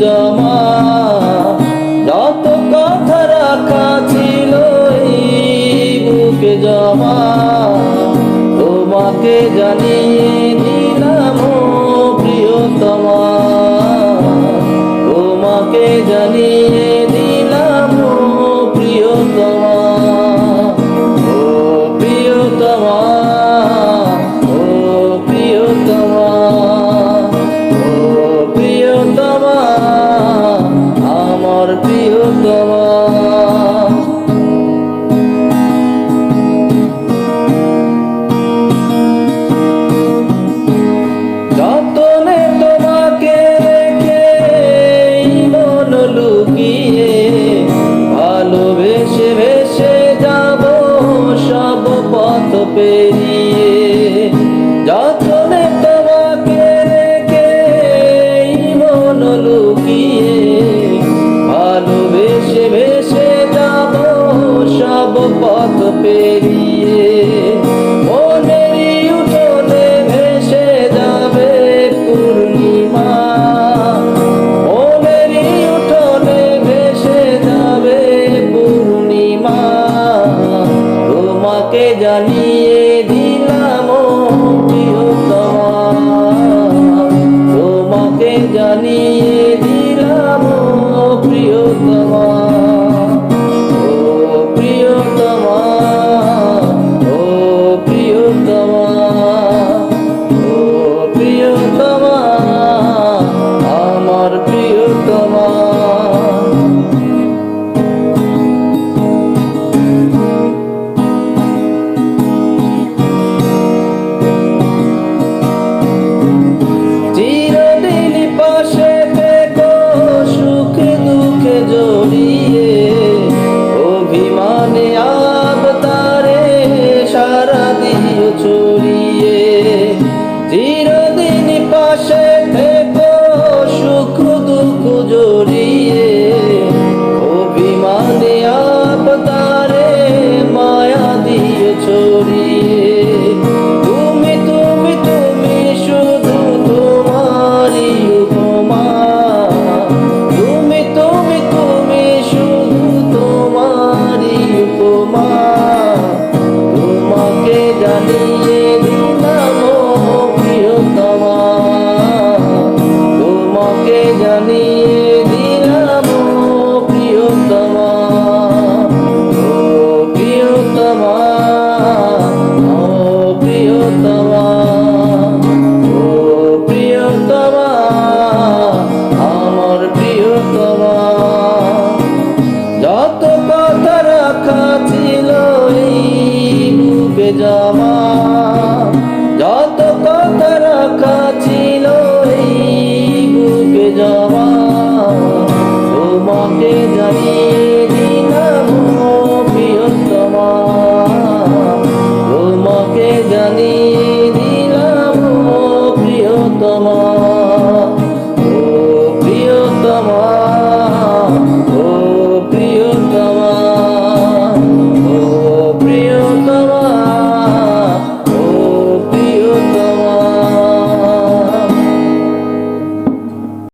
জমা, যত কথা রাখা ছিল এই বুকে জমা, তোমাকে জানিয়ে দিলাম ও প্রিয়তমা, তোমাকে জানিয়ে দিলাম ও প্রিয়তমা, ও প্রিয়তমা, ও প্রিয়তমা, ও প্রিয়তমা, আমার প্রিয়তমা। যতনে তোমাকে রেখে মন লুকিয়ে, ভালোবেসে ভেসে যাব সব পথ পেরিয়ে। যতনে তোমাকে রেখে মন লুকিয়ে, ভালোবেসে ভেসে যাব সব পথ পেরিয়ে। মনেরই উঠোনে ভেসে যাবে পূর্ণিমা, মনেরই উঠোনে ভেসে যাবে পূর্ণিমা, তোমাকে জানিয়ে দিলাম ও প্রিয়তমা, তোমাকে জানিয়ে দিলাম ও প্রিয়তমা, ও প্রিয়তমা, ও প্রিয়তমা, ও প্রিয়তমা, আমার প্রিয়তমা। চিরদিন পাশে থেকো সুখে দুঃখে জড়িয়ে, অভিমানে আবতারে সারা দিও ছড়িয়ে। চিরদিন পাশে থেকো সুখ দুঃখ জড়িয়ে, অভিমানে আবতারে মায়া দিও ছড়িয়ে। তুমি তুমি তুমি শুধু তোমারই উপমা, তুমি তুমি তুমি শুধু তোমারই উপমা, তোমাকে জানিয়ে দিলাম ও প্রিয়তমা, তোমাকে জানিয়ে দিলাম ও প্রিয়তমা, ও প্রিয়তমা, ও প্রিয়তমা, ও প্রিয়তমা, আমার প্রিয়তমা। যত কথা রাখা ছিল এই বুকে জমা,